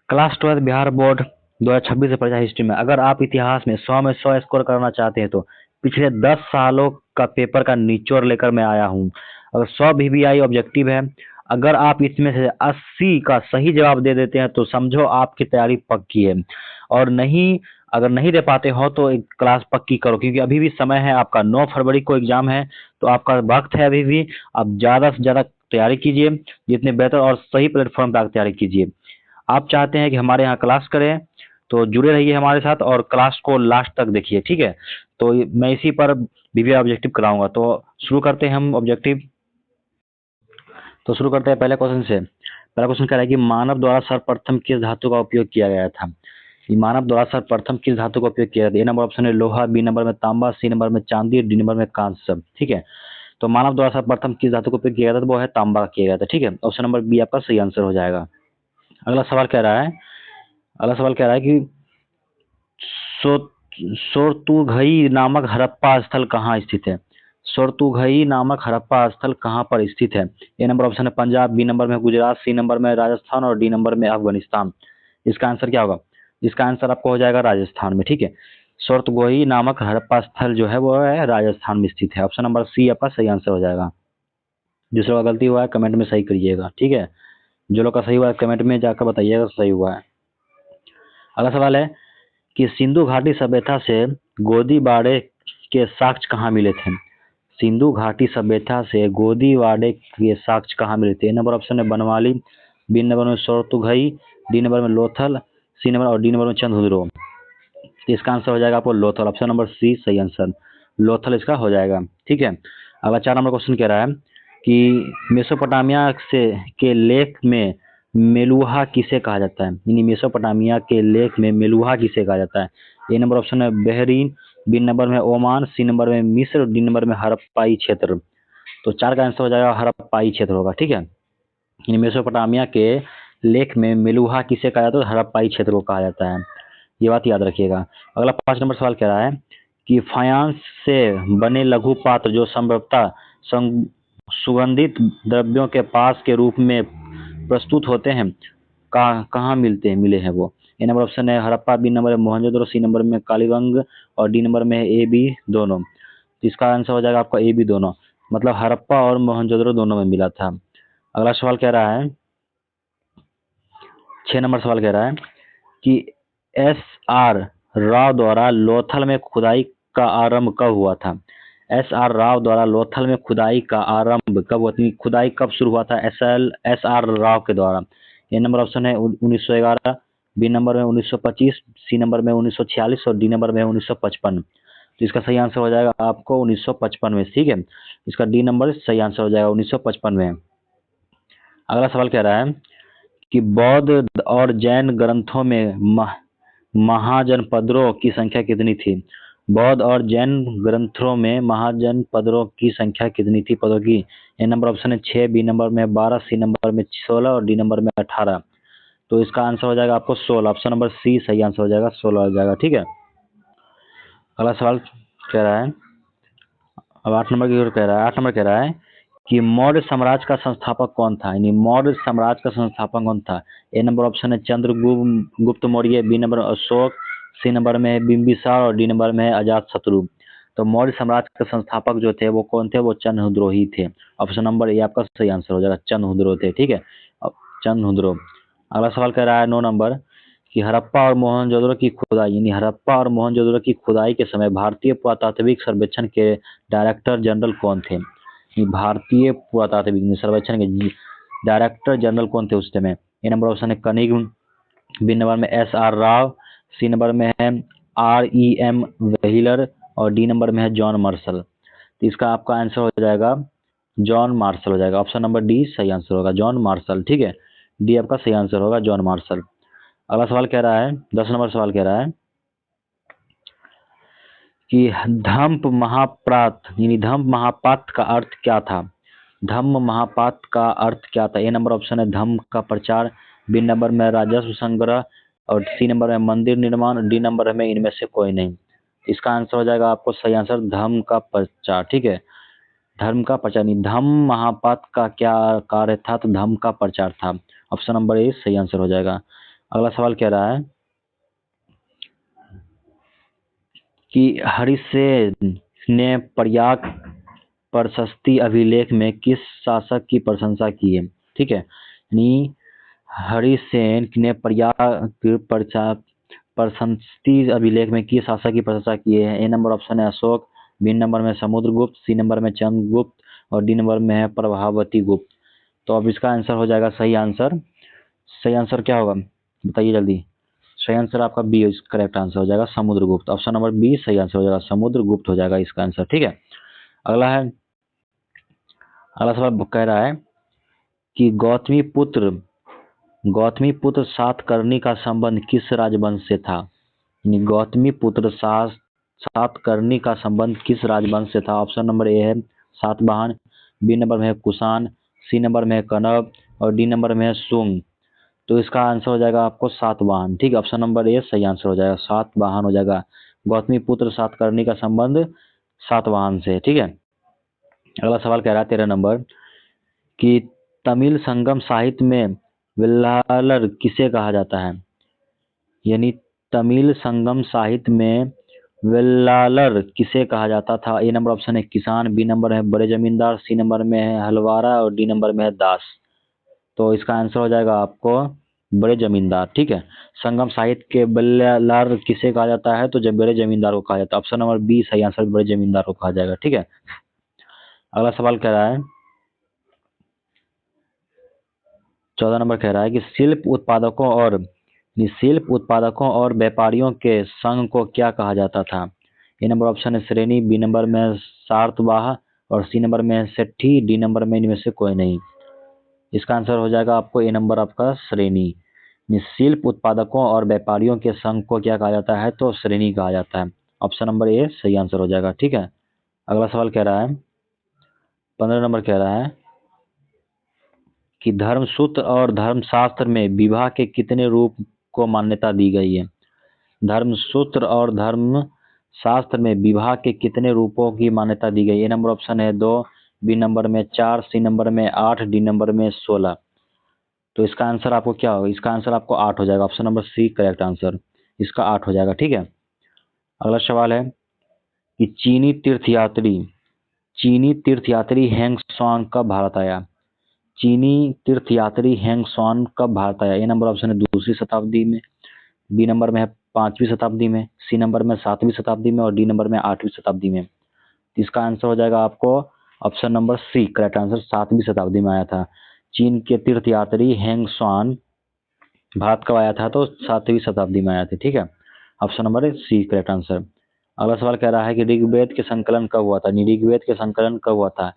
Class 12 Bihar board 2026 से परीक्षा history में अगर आप इतिहास में 100 स्कोर करना चाहते हैं तो पिछले 10 सालों का पेपर का निचोड़ लेकर मैं आया हूँ। अगर 100 VBI ऑब्जेक्टिव है, अगर आप इसमें से 80 का सही जवाब दे देते हैं तो समझो आपकी तैयारी पक्की है। और नहीं, अगर नहीं दे पाते हो तो एक क्लास पक्की करो, क्योंकि अभी भी समय है, आपका 9 फरवरी को एग्जाम है, तो आपका वक्त है अभी भी। आप ज़्यादा से ज़्यादा तैयारी कीजिए, जितने बेहतर और सही प्लेटफॉर्म पर तैयारी कीजिए। आप चाहते हैं कि हमारे यहाँ क्लास करें तो जुड़े रहिए हमारे साथ और क्लास को लास्ट तक देखिए, ठीक है। तो मैं इसी पर VBI ऑब्जेक्टिव कराऊंगा। तो शुरू करते हैं हम ऑब्जेक्टिव। तो शुरू करते हैं पहले क्वेश्चन से। पहला क्वेश्चन कह रहा है कि मानव द्वारा सर्वप्रथम किस धातु का उपयोग किया गया था। ये मानव द्वारा सर्वप्रथम किस धातु का उपयोग किया गया था। ए नंबर ऑप्शन है लोहा, बी नंबर में तांबा, सी नंबर में चांदी, डी नंबर में कांस्य, ठीक है। तो मानव द्वारा सर्वप्रथम किस धातु का उपयोग किया गया था, तो वो है तांबा का किया गया था, ठीक है। ऑप्शन नंबर बी आपका सही आंसर हो जाएगा। अगला सवाल कह रहा है कि सो सोरतुघई नामक हड़प्पा स्थल कहाँ स्थित है। सोरतुघई नामक हड़प्पा स्थल कहाँ पर स्थित है। ए नंबर ऑप्शन है पंजाब, बी नंबर में गुजरात, सी नंबर में राजस्थान और डी नंबर में अफगानिस्तान। इसका आंसर क्या होगा। इसका आंसर आपको हो जाएगा राजस्थान में, ठीक है। सोरतुघई नामक हड़प्पा स्थल जो है वो है राजस्थान में स्थित है। ऑप्शन नंबर सी आपका सही आंसर हो जाएगा। दूसरा का गलती हुआ है कमेंट में सही करिएगा, ठीक है। जो लोग का सही हुआ है कमेंट में जाकर बताइएगा सही हुआ है। अगला सवाल है कि सिंधु घाटी सभ्यता से गोदीबाड़े के साक्ष्य कहाँ मिले थे। सिंधु घाटी सभ्यता से गोदीबाड़े के साक्ष्य कहाँ मिले थे। ए नंबर ऑप्शन है बनवाली, बी नंबर में सोरतुघई, डी नंबर में लोथल, सी नंबर और डी नंबर में चंद्रहुदरो। तो इसका आंसर हो जाएगा आपको लोथल। ऑप्शन नंबर सी सही आंसर, लोथल इसका हो जाएगा, ठीक है। अगला 4 नंबर क्वेश्चन कह रहा है कि मेसोपोटामिया से के लेख में मेलुहा किसे कहा जाता है। यानी मेसोपोटामिया के लेख में मेलुहा किसे कहा जाता है। ए नंबर ऑप्शन है बहरीन, बी नंबर में ओमान, सी नंबर में मिस्र, डी नंबर में हड़प्पाई क्षेत्र। तो 4 का आंसर हो जाएगा हड़प्पाई क्षेत्र होगा, ठीक है। यानी मेसोपोटामिया के लेख में मेलुहा किसे कहा जाता है, तो हड़प्पाई क्षेत्र को कहा जाता है। ये बात याद रखिएगा। अगला 5 नंबर सवाल कह रहा है कि फायांस से बने लघु पात्र जो संभवतः सुगंधित द्रव्यों के पास के रूप में प्रस्तुत होते हैं कहाँ मिले हैं वो। ए नंबर ऑप्शन है हड़प्पा, बी नंबर है मोहनजोदड़ो, सी नंबर में कालीबंग और डी नंबर में ए बी दोनों। तो इसका आंसर हो जाएगा आपका ए बी दोनों, मतलब हड़प्पा और मोहनजोदड़ो दोनों में मिला था। अगला सवाल कह रहा है 6 नंबर सवाल कह रहा है कि SR राव द्वारा लोथल में खुदाई का आरंभ कब हुआ था। SR राव द्वारा लोथल में खुदाई का आरंभ कब हुआ था, खुदाई कब शुरू हुआ था SR राव के द्वारा। ए नंबर ऑप्शन है 1911, बी नंबर में 1925, सी नंबर में 1946 और डी नंबर में 1955। तो इसका सही आंसर हो जाएगा आपको 1955 में, ठीक है। इसका डी नंबर सही आंसर हो जाएगा 1955 में। अगला सवाल कह रहा है कि बौद्ध और जैन ग्रंथों में महाजनपदों की संख्या कितनी थी। बौद्ध और जैन ग्रंथों में महाजनपदों की संख्या कितनी थी पदों की। ए नंबर ऑप्शन है 6, बी नंबर में 12, सी नंबर में 16 और डी नंबर में 18। तो इसका आंसर हो जाएगा आपको 16। ऑप्शन नंबर सी सही आंसर हो जाएगा, 16 हो जाएगा, ठीक है। अगला सवाल कह रहा है, अब 8 नंबर की ओर कह रहा है। 8 नंबर कह रहा है कि मौर्य साम्राज्य का संस्थापक कौन था। यानी मौर्य साम्राज्य का संस्थापक कौन था। ए नंबर ऑप्शन है Chandragupta Maurya, B number Ashok, C number में है बिंबिसार और डी नंबर में है अजातशत्रु। तो मौर्य साम्राज्य के संस्थापक जो थे वो कौन थे, वो चंद्रहुदरो थे। ऑप्शन नंबर ए आपका सही आंसर हो जाएगा, चंद्रहुदरो थे, ठीक है। चंद्रहुदरो। अगला सवाल कह रहा है 9 नंबर कि हड़प्पा और मोहनजोदड़ो की खुदाई, यानी हड़प्पा और मोहनजोदड़ो की खुदाई के समय भारतीय पुरातात्विक सर्वेक्षण के डायरेक्टर जनरल कौन थे। भारतीय पुरातात्विक सर्वेक्षण के डायरेक्टर जनरल कौन थे उस समय। ए नंबर ऑप्शन है कनिग, बी नंबर में SR राव, सी नंबर में है REM व्हीलर और डी नंबर में है जॉन मार्शल। तो इसका आपका आंसर हो जाएगा जॉन मार्शल हो जाएगा। ऑप्शन नंबर डी सही आंसर होगा, जॉन मार्शल, ठीक है। डी आपका सही आंसर होगा, जॉन मार्शल। अगला सवाल कह रहा है 10 नंबर सवाल कह रहा है कि धम्म महापात, यानी धम्म महापात का अर्थ क्या था। धम्म महापात का अर्थ क्या था। ए नंबर ऑप्शन है धम्म का प्रचार, बी नंबर में राजस्व संग्रह और सी नंबर में मंदिर निर्माण, डी नंबर में इनमें से कोई नहीं। इसका आंसर हो जाएगा आपको सही आंसर धम्म का प्रचार, ठीक है। धर्म का प्रचार, नहीं धम्म महापात का क्या कार्य था, तो धम्म का प्रचार था। ऑप्शन नंबर ए सही आंसर हो जाएगा। अगला सवाल कह रहा है कि हरिसेन ने प्रयाग प्रशस्ति अभिलेख में किस शासक की प्रशंसा की है। ठीक है, यानी हरिसेन ने प्रयाग प्रशस्ति अभिलेख में किस शासक की प्रशंसा की है। ए नंबर ऑप्शन है अशोक, बी नंबर में समुद्रगुप्त, सी नंबर में चंद्रगुप्त और डी नंबर में है प्रभावती गुप्त। तो अब इसका आंसर हो जाएगा सही आंसर। सही आंसर क्या होगा बताइए जल्दी। सही आंसर आपका बी करेक्ट आंसर हो जाएगा समुद्रगुप्त। ऑप्शन नंबर बी सही आंसर हो जाएगा, समुद्रगुप्त हो जाएगा इसका आंसर। ठीक है, अगला है, अगला सवाल कह रहा है कि गौतमी पुत्र सातकर्णी का संबंध किस राजवंश से था। यानी गौतमी पुत्र सातकर्णी का संबंध किस राजवंश से था। ऑप्शन नंबर ए है सातवाहन, बी नंबर में है कुषाण, सी नंबर में है कनव और डी नंबर में है शुंग। तो इसका आंसर हो जाएगा आपको सातवाहन। ठीक है, ऑप्शन नंबर ए सही आंसर हो जाएगा, सातवाहन हो जाएगा। गौतमी पुत्र सातकर्णी का संबंध सातवाहन से। ठीक है, अगला सवाल कह रहा है 13 नंबर कि तमिल संगम साहित्य में वेल्लालर किसे कहा जाता है। यानी तमिल संगम साहित्य में वेल्लालर किसे कहा जाता था। ए नंबर ऑप्शन है किसान, बी नंबर है बड़े जमींदार, सी नंबर में है हलवारा और डी नंबर में है दास। तो इसका आंसर हो जाएगा आपको बड़े जमींदार। ठीक है, संगम साहित्य के वेल्लालर किसे कहा जाता है, तो जब बड़े जमींदार को कहा जाता है। ऑप्शन नंबर बी सही आंसर बड़े जमींदार को कहा जाएगा। ठीक है, अगला सवाल कह रहा है 14 नंबर कह रहा है कि शिल्प उत्पादकों और व्यापारियों के संघ को क्या कहा जाता था। ए नंबर ऑप्शन है श्रेणी, बी नंबर में सार्तवाह और सी नंबर में सेठी, डी नंबर में इनमें से कोई नहीं। इसका आंसर हो जाएगा आपको ए नंबर आपका श्रेणी। शिल्प उत्पादकों और व्यापारियों के संघ को क्या कहा जाता है, तो श्रेणी कहा जाता है। ऑप्शन नंबर ए सही आंसर हो जाएगा। ठीक है, अगला सवाल कह रहा है 15 नंबर कह रहा है कि धर्मसूत्र और धर्मशास्त्र में विवाह के कितने रूप को मान्यता दी गई है। धर्मसूत्र और धर्मशास्त्र में विवाह के कितने रूपों की मान्यता दी गई है। ए नंबर ऑप्शन है 2, बी नंबर में 4, सी नंबर में 8, डी नंबर में 16। तो इसका आंसर आपको क्या होगा, इसका आंसर आपको 8 हो जाएगा। Option number C correct answer, इसका 8 हो जाएगा। ठीक है, अगला सवाल है कि चीनी तीर्थयात्री हैंग सांग कब भारत आया। चीनी तीर्थयात्री हैंग सांग कब भारत आया। ए नंबर ऑप्शन है दूसरी शताब्दी में, बी नंबर में है 5वीं शताब्दी में, सी नंबर में 7वीं शताब्दी में और डी नंबर में 8वीं शताब्दी में। इसका आंसर हो जाएगा आपको option number C correct answer, 7वीं शताब्दी में आया था। चीन के तीर्थयात्री हैंग सांग भारत कब आया था, तो 7वीं शताब्दी में आया था। ठीक है, option number C correct answer. अगला सवाल कह रहा है कि ऋग्वेद के संकलन कब हुआ था। ऋग्वेद के संकलन कब हुआ था।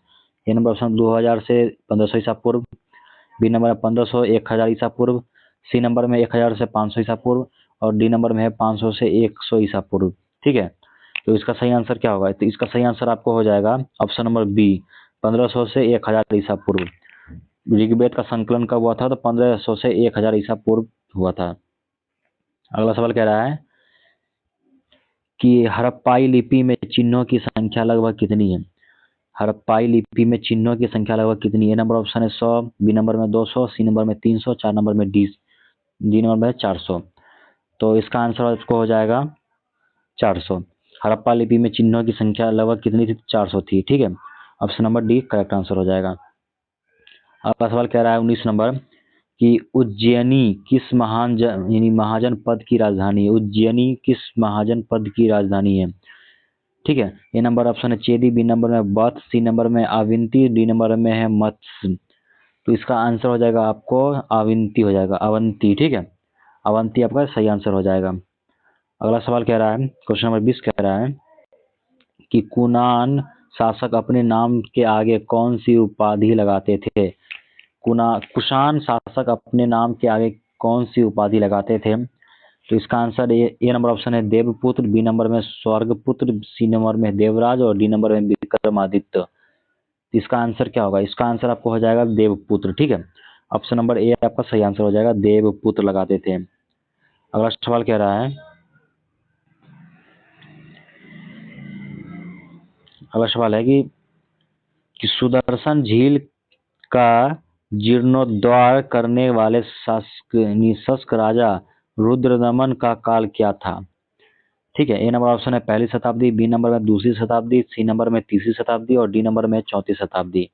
ए नंबर ऑप्शन 2000 से 1500 ईसा पूर्व, बी नंबर है 1500 1000 ईसा पूर्व, सी नंबर में 1000 से 500 ईसा पूर्व और डी नंबर में है 500 से 100 ईसा पूर्व। ठीक है, तो इसका सही आंसर क्या होगा, तो इसका सही आंसर आपको हो जाएगा ऑप्शन नंबर बी 1500 से 1000 ईसा पूर्व। ऋग्वेद का संकलन कब हुआ था, तो 1500 से 1000 ईसा पूर्व हुआ था। अगला सवाल कह रहा है कि हड़प्पाई लिपि में चिन्हों की संख्या लगभग कितनी है। हड़प्पाई लिपि में चिन्हों की संख्या लगभग कितनी है। नंबर ऑप्शन है 100, बी नंबर में 200, सी नंबर में 300, 4 नंबर में डी नंबर में 400। तो इसका आंसर आपको हो जाएगा 400। हड़प्पा लिपि में चिन्हों की संख्या लगभग कितनी थी, 400 थी। ठीक है, option number D correct answer हो जाएगा। अगला सवाल कह रहा है 19 नंबर कि उज्जैनी किस यानी महाजन पद की राजधानी है। उज्जैनी किस महाजन पद की राजधानी है। ठीक है, ए नंबर ऑप्शन है चेदी, बी नंबर में बत, सी नंबर में अविंती, डी नंबर में है मत्स्य। तो इसका आंसर हो जाएगा आपको अविंती हो जाएगा, अवंती। ठीक है, अवंती आपका सही आंसर हो जाएगा। अगला सवाल कह रहा है क्वेश्चन नंबर 20 कह रहा है कि कुनान शासक अपने नाम के आगे कौन सी उपाधि लगाते थे। कुषाण शासक अपने नाम के आगे कौन सी उपाधि लगाते थे। तो इसका आंसर ए नंबर ऑप्शन है देवपुत्र, बी नंबर में स्वर्गपुत्र, सी नंबर में देवराज और डी नंबर में विक्रमादित्य। इसका आंसर क्या होगा, इसका आंसर आपको हो जाएगा देवपुत्र। ठीक है, ऑप्शन नंबर ए आपका सही आंसर हो जाएगा, देवपुत्र लगाते थे। अगला सवाल कह रहा है, अगला सवाल है कि सुदर्शन झील का जीर्णोद्धार करने वाले निशस्क राजा रुद्रदमन का काल क्या था? ठीक है, ए नंबर ऑप्शन है पहली शताब्दी, बी नंबर में दूसरी शताब्दी, सी नंबर में तीसरी शताब्दी और डी नंबर में चौथी शताब्दी।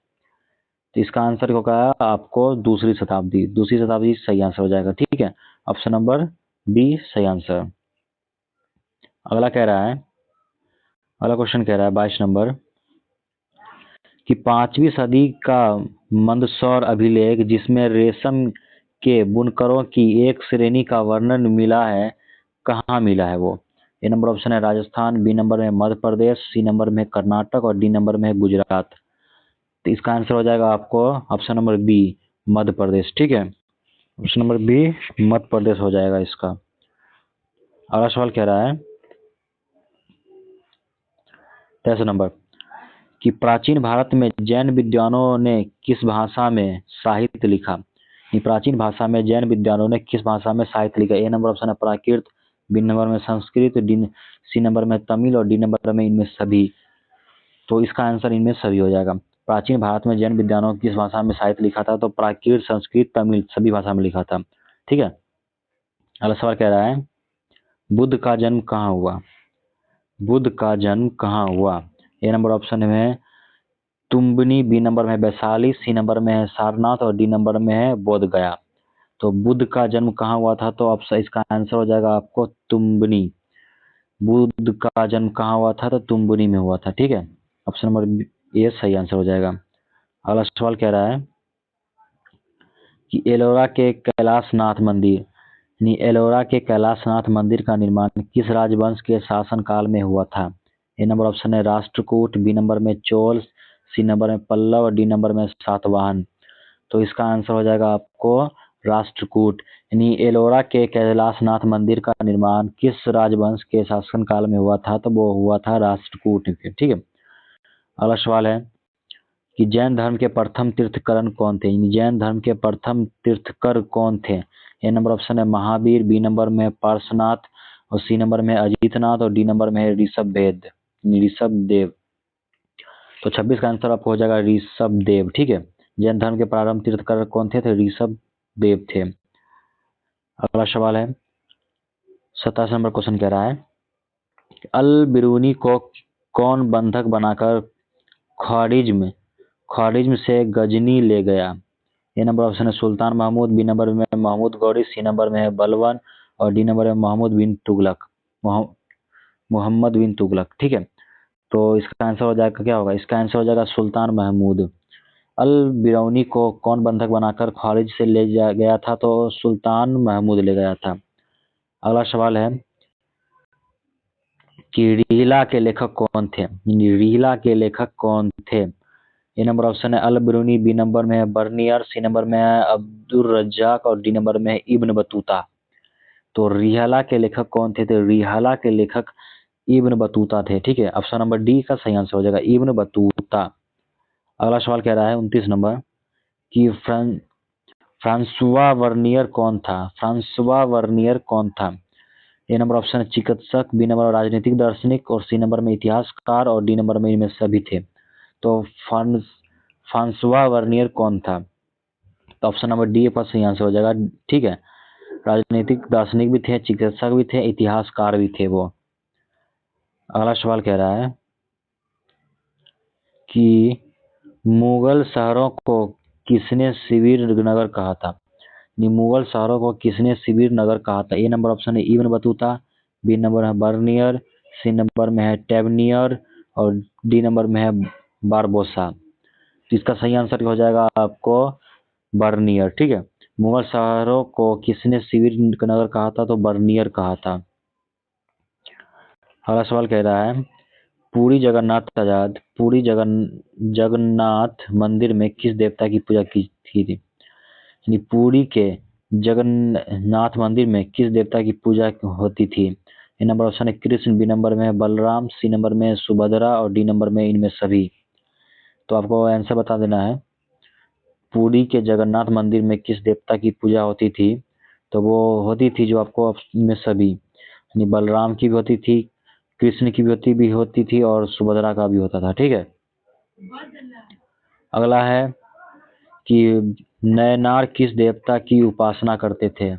तो इसका आंसर होगा आपको दूसरी शताब्दी सही आंसर हो जाएगा। ठीक है, ऑप्शन नंबर बी सही आंसर। अगला कह रहा है, अगला क्वेश्चन कह रहा है 22 नंबर कि 5वीं सदी का मंदसौर अभिलेख जिसमें रेशम के बुनकरों की एक श्रेणी का वर्णन मिला है, कहाँ मिला है वो? ए नंबर ऑप्शन है राजस्थान, बी नंबर में मध्य प्रदेश, सी नंबर में कर्नाटक और डी नंबर में गुजरात। तो इसका आंसर हो जाएगा आपको option number B Madhya Pradesh. ठीक है, option number B Madhya Pradesh हो जाएगा इसका। अगला सवाल कह रहा है 23 नंबर कि प्राचीन भारत में जैन विद्वानों ने किस भाषा में साहित्य लिखा? प्राचीन भाषा में जैन विद्वानों ने किस भाषा में साहित्य लिखा? ए नंबर ऑप्शन है प्राकृत, बी नंबर में संस्कृत, सी नंबर में तमिल और डी नंबर में इनमें सभी। तो इसका आंसर इनमें सभी हो जाएगा। प्राचीन भारत में जैन विद्वानों ने किस भाषा में साहित्य लिखा था? तो प्राकृत, संस्कृत, तमिल सभी भाषा में लिखा था। ठीक है, अगला सवाल कह रहा है बुद्ध का जन्म कहाँ हुआ? बुद्ध का जन्म कहाँ हुआ? ए नंबर ऑप्शन में तुम्बनी, बी नंबर में वैशाली, सी नंबर में है सारनाथ और डी नंबर में है बोध गया। तो बुद्ध का जन्म कहाँ हुआ था? तो अब इसका आंसर हो जाएगा आपको तुम्बनी। बुद्ध का जन्म कहाँ हुआ था? तो तुम्बनी में हुआ था। ठीक है, ऑप्शन नंबर ए सही आंसर हो जाएगा। अगला सवाल कह रहा है कि एलोरा के कैलाशनाथ मंदिर एलोरा के कैलाशनाथ मंदिर का निर्माण किस राजवंश के शासनकाल में हुआ था? ए नंबर ऑप्शन है राष्ट्रकूट, बी नंबर में चोल, सी नंबर में पल्लव और डी नंबर में सातवाहन। तो इसका आंसर हो जाएगा आपको राष्ट्रकूट। एलोरा के कैलाशनाथ मंदिर का निर्माण किस राजवंश के शासनकाल में हुआ था? तो वो हुआ था राष्ट्रकूट के। ठीक है, अगला सवाल है कि जैन धर्म के प्रथम तीर्थकरण कौन थे? जैन धर्म के प्रथम तीर्थकर कौन थे? ए नंबर ऑप्शन है महावीर, बी नंबर में पार्श्वनाथ और सी नंबर में अजितनाथ और डी नंबर में ऋषभ देव। तो 26 का आंसर आपको हो जाएगा ऋषभ देव। ठीक है, जैन धर्म के प्रारंभ तीर्थकर कौन थे? तो ऋषभ देव थे। अगला सवाल है 27 नंबर क्वेश्चन कह रहा है अल बिरूनी को कौन बंधक बनाकर ख्वारिज्म से गजनी ले गया? ए नंबर ऑप्शन है सुल्तान महमूद, बी नंबर में महमूद गौरी, सी नंबर में है बलवन और डी नंबर में मोहम्मद बिन तुगलक। ठीक है, तो इसका आंसर हो जाएगा क्या होगा? इसका आंसर हो जाएगा सुल्तान महमूद। अल बिरौनी को कौन बंधक बनाकर खारिज से ले गया था? तो सुल्तान महमूद ले गया था। अगला सवाल है कि रिहिला के लेखक कौन थे? रिहिला के लेखक कौन थे? ए नंबर ऑप्शन है अल बिरूनी, बी नंबर में है बर्नियर, सी नंबर में है अब्दुल रज्जाक और डी नंबर में है इब्न बतूता। तो रिहिला के लेखक कौन थे? तो रिहिला के लेखक इब्न बतूता थे। ठीक है, ऑप्शन नंबर डी का सही आंसर हो जाएगा इब्न बतूता। अगला सवाल कह रहा है 29 नंबर कि फ्रांसुआ वर्नियर कौन था? फ्रांसुआ वर्नियर कौन था? ए नंबर ऑप्शन है चिकित्सक, बी नंबर राजनीतिक दार्शनिक और सी नंबर में इतिहासकार और डी नंबर में इनमें सभी थे। तो फ्रांसुआ वर्नियर कौन था? तो ऑप्शन नंबर डी पर सही आंसर हो जाएगा। ठीक है, राजनीतिक दार्शनिक भी थे, चिकित्सक भी थे, इतिहासकार भी थे वो। अगला सवाल कह रहा है कि मुगल शहरों को किसने शिविर नगर कहा था? मुगल शहरों को किसने शिविर नगर कहा था? ए नंबर ऑप्शन है इब्न बतूता, बी नंबर है बर्नियर, सी नंबर में है टेबनियर और डी नंबर में है बारबोसा। तो इसका सही आंसर हो जाएगा आपको बर्नियर। ठीक है, मुगल शहरों को किसने शिविर नगर कहा था? तो बर्नियर कहा था। अगला सवाल कह रहा है पुरी जगन्नाथ मंदिर में किस देवता की पूजा की थी? पुरी के जगन्नाथ मंदिर में किस देवता की पूजा होती थी? ए नंबर ऑप्शन है कृष्ण, बी नंबर में है बलराम, सी नंबर में सुभद्रा और डी नंबर में इनमें सभी। तो आपको आंसर बता देना है। पुरी के जगन्नाथ मंदिर में किस देवता की पूजा होती थी? तो वो होती थी जो आपको इनमें सभी बलराम की भी होती थी, कृष्ण की भी होती थी और सुभद्रा का भी होता था। ठीक है, अगला है कि नैनार किस देवता की उपासना करते थे?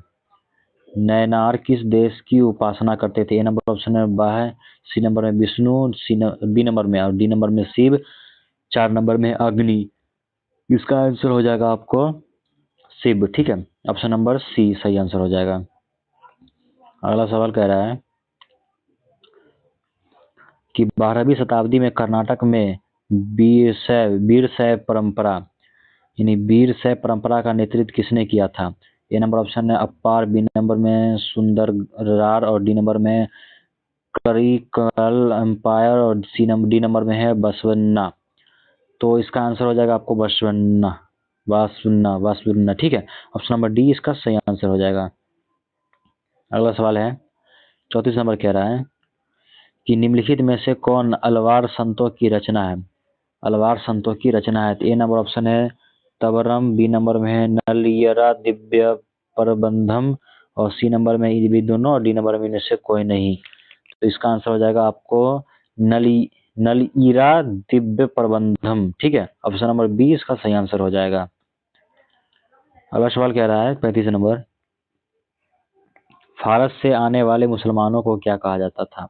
नैनार किस देश की उपासना करते थे? ए नंबर ऑप्शन है बाह, सी नंबर में विष्णु, बी नंबर में और डी नंबर में शिव, 4 नंबर में अग्नि। इसका आंसर हो जाएगा आपको शिव। ठीक है, ऑप्शन नंबर सी सही आंसर हो जाएगा। अगला सवाल कह रहा है कि 12वीं शताब्दी में कर्नाटक में वीरशैव परंपरा यानी वीरशैव परंपरा का नेतृत्व किसने किया था? ए नंबर ऑप्शन है अप्पार, बी नंबर में सुंदररार और डी नंबर में करिकल एम्पायर और डी नंबर में है बसवन्ना। तो इसका आंसर हो जाएगा आपको बसवन्ना, वासवन्ना। ठीक है, ऑप्शन नंबर डी इसका सही आंसर हो जाएगा। अगला सवाल है 34 नंबर कह रहा है कि निम्नलिखित में से कौन अलवार संतों की रचना है? अलवार संतों की रचना है। ए नंबर ऑप्शन है तबरम, बी नंबर में है नलियरा दिव्य प्रबंधम और सी नंबर में ये भी दोनों और डी नंबर में इनमें से कोई नहीं। तो इसका आंसर हो जाएगा आपको नलियरा दिव्य प्रबंधम। ठीक है, ऑप्शन नंबर बी इसका सही आंसर हो जाएगा। अगला सवाल कह रहा है 35 नंबर, फारस से आने वाले मुसलमानों को क्या कहा जाता था?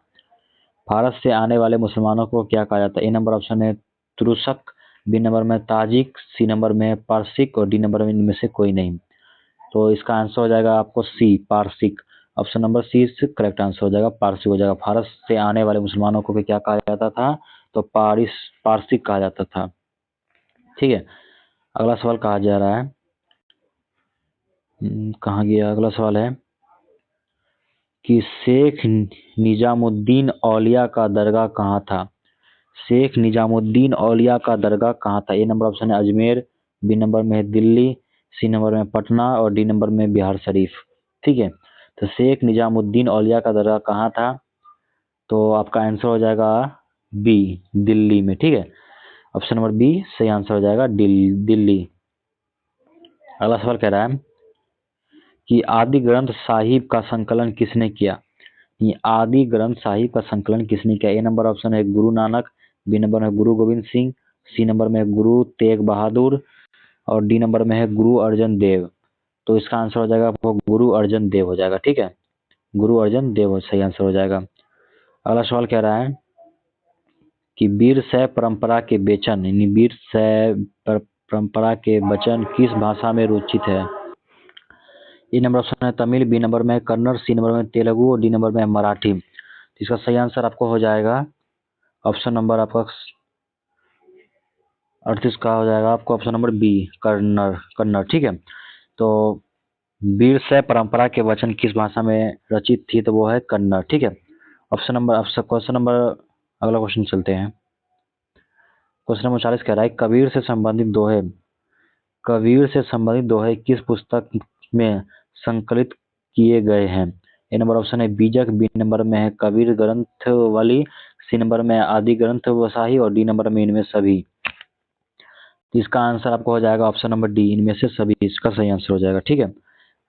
भारत से आने वाले मुसलमानों को क्या कहा जाता है? ए नंबर ऑप्शन है तुरुसक, बी नंबर में ताजिक, सी नंबर में पारसिक और डी नंबर में इनमें से कोई नहीं। तो इसका आंसर हो जाएगा आपको सी पारसिक। Option number C correct answer हो जाएगा, पारसिक हो जाएगा। भारत से आने वाले मुसलमानों को क्या कहा जाता था? तो पारसिक कहा जाता था। ठीक है, अगला सवाल कहा जा रहा है, कहाँ गया अगला सवाल है कि शेख निजामुद्दीन औलिया का दरगाह कहाँ था? शेख निजामुद्दीन औलिया का दरगाह कहाँ था? ए नंबर ऑप्शन है अजमेर, बी नंबर में है दिल्ली, सी नंबर में पटना और डी नंबर में बिहार शरीफ। ठीक है, तो शेख निजामुद्दीन औलिया का दरगाह कहाँ था? तो आपका आंसर हो जाएगा बी, दिल्ली में। ठीक है, ऑप्शन नंबर बी सही आंसर हो जाएगा दिल्ली। अगला सवाल कह रहा है कि आदि ग्रंथ साहिब का संकलन किसने किया? ये आदि ग्रंथ साहिब का संकलन किसने किया? ए नंबर ऑप्शन है गुरु नानक, बी नंबर में गुरु गोविंद सिंह, सी नंबर में गुरु तेग बहादुर और डी नंबर में है गुरु अर्जन देव। तो इसका आंसर हो जाएगा आपको गुरु अर्जन देव हो जाएगा। ठीक है, गुरु अर्जन देव सही आंसर हो जाएगा। अगला सवाल कह रहा है कि वीरशैव परंपरा के वचन यानी वीरशैव परंपरा के वचन किस भाषा में रोचित है? ए नंबर ऑप्शन है तमिल, बी नंबर में कन्नड़, सी नंबर में तेलुगु और डी नंबर में मराठी। इसका सही आंसर आपको हो जाएगा ऑप्शन नंबर आपका 38 का हो जाएगा आपको ऑप्शन नंबर बी कन्नड़। ठीक है, तो वीरशैव परंपरा के वचन किस भाषा में रचित थी? तो वो है कन्नड़। ठीक है, क्वेश्चन नंबर अगला क्वेश्चन चलते हैं। क्वेश्चन नंबर 40 कह रहा है कबीर से संबंधित दोहे किस पुस्तक में संकलित किए गए हैं? ए नंबर ऑप्शन है बीजक, बी नंबर में है कबीर ग्रंथवली, सी नंबर में आदि ग्रंथ वसाही और डी नंबर में इनमें सभी। तो इसका आंसर आपको हो जाएगा ऑप्शन नंबर डी, इनमें से सभी इसका सही आंसर हो जाएगा। ठीक है,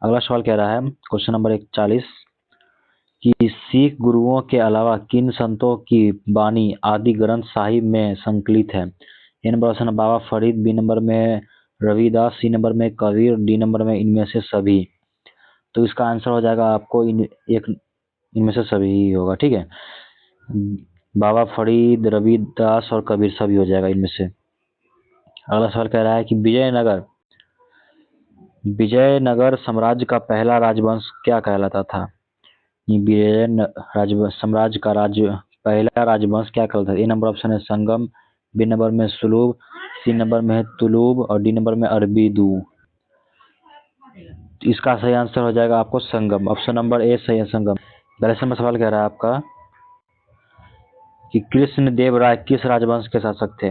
अगला सवाल कह रहा है क्वेश्चन नंबर 41 कि सिख गुरुओं के अलावा किन संतों की वाणी आदि ग्रंथ साहिब में संकलित है? ए नंबर ऑप्शन है बाबा फरीद, बी नंबर में रविदास, सी नंबर में कबीर, डी नंबर में इनमें से सभी। तो इसका आंसर हो जाएगा आपको इनमें से सभी ही होगा। ठीक है, बाबा फरीद, रविदास और कबीर सभी हो जाएगा इनमें से। अगला सवाल कह रहा है कि विजयनगर साम्राज्य का पहला राजवंश क्या कहलाता था? साम्राज्य का पहला राजवंश क्या कहलाता था? ए नंबर ऑप्शन है संगम, बी नंबर में सुलूब, सी नंबर में है तुलूब और डी नंबर में अरबीदू। इसका सही आंसर हो जाएगा आपको संगम, ऑप्शन नंबर ए सही है संगम। 42 नंबर सवाल कह रहा है आपका कि कृष्ण देव राय किस राजवंश के शासक थे?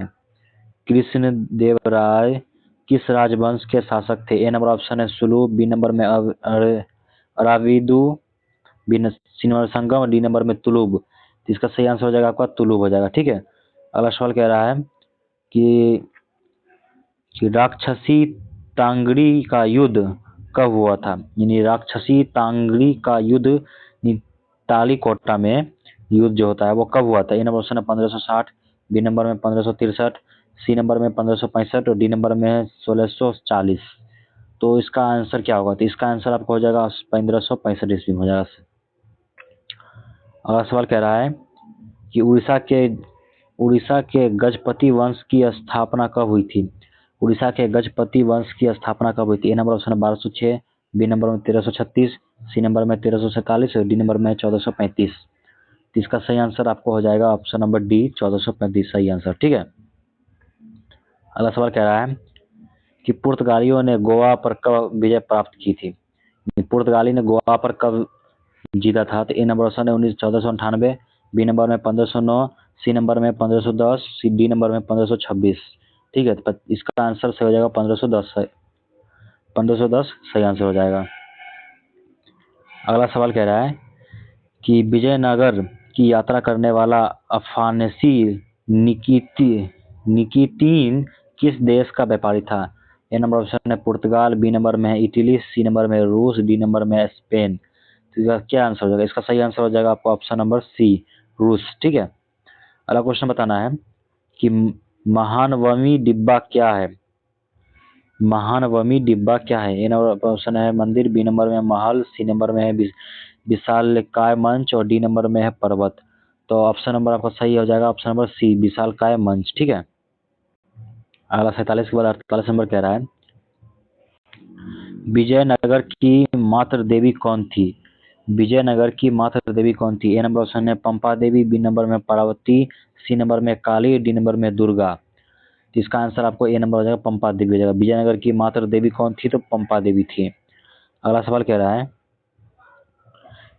कृष्ण देव राय किस राजवंश के शासक थे? ए नंबर ऑप्शन है सुलूब, बी नंबर में अराविदु, सी नंबर संगम और डी नंबर में तुलुब। तो इसका सही आंसर हो जाएगा आपका तुलुब हो जाएगा। ठीक है, अगला सवाल कह रहा है कि राक्षसी तांगड़ी का युद्ध कब हुआ था? यानी राक्षसी तांगड़ी का युद्ध तालीकोटा में युद्ध जो होता है वो कब हुआ था? ए नंबर ऑप्शन है 1560, बी नंबर में 1563, सी नंबर में 1565 और डी नंबर में 1640। तो इसका आंसर क्या होगा? तो इसका आंसर आपको हो जाएगा 1565 ईस्वी में हो जाएगा। अगला सवाल कह रहा है कि उड़ीसा के गजपति वंश की स्थापना कब हुई थी? उड़ीसा के गजपति वंश की स्थापना कब हुई थी? ए नंबर ऑप्शन है 1206, बी नंबर में 1336, सी नंबर में 1347 और डी नंबर में 1435। तो इसका सही आंसर आपको हो जाएगा ऑप्शन नंबर डी 1435 सही आंसर। ठीक है। अगला सवाल कह रहा है कि पुर्तगालियों ने गोवा पर कब विजय प्राप्त की थी? पुर्तगाली ने गोवा पर कब जीता था? तो ए नंबर ऑप्शन है 1498, बी नंबर में 1509, सी नंबर में 1510, डी नंबर में 1526। ठीक है। तो इसका आंसर सही हो जाएगा 1510 1510 सही आंसर हो जाएगा। अगला सवाल कह रहा है कि विजयनगर की यात्रा करने वाला अफानसी निकिटीन किस देश का व्यापारी था? ए नंबर ऑप्शन है पुर्तगाल, बी नंबर में है इटली, सी नंबर में रूस, डी नंबर में है स्पेन। तो इसका क्या आंसर हो जाएगा? इसका सही आंसर हो जाएगा आपको ऑप्शन नंबर सी रूस। ठीक है। अगला क्वेश्चन बताना है कि महानवमी डिब्बा क्या है? महानवमी डिब्बा क्या है? ए नंबर ऑप्शन है मंदिर, बी नंबर में महल, सी नंबर में है विशालकाय मंच और डी नंबर में है पर्वत। तो ऑप्शन नंबर आपका सही हो जाएगा ऑप्शन नंबर सी विशालकाय मंच। ठीक है। अगला 47 के बाद 48 नंबर कह रहा है विजयनगर की मातृ देवी कौन थी? विजयनगर की मातृ देवी कौन थी? ए नंबर ऑप्शन है पंपा देवी, बी नंबर में पार्वती, सी नंबर में काली, डी नंबर में दुर्गा। तो इसका आंसर आपको ए नंबर हो जाएगा पंपा देवी हो जाएगा। विजयनगर की मातृ देवी कौन थी? तो पंपा देवी थी। अगला सवाल कह रहा है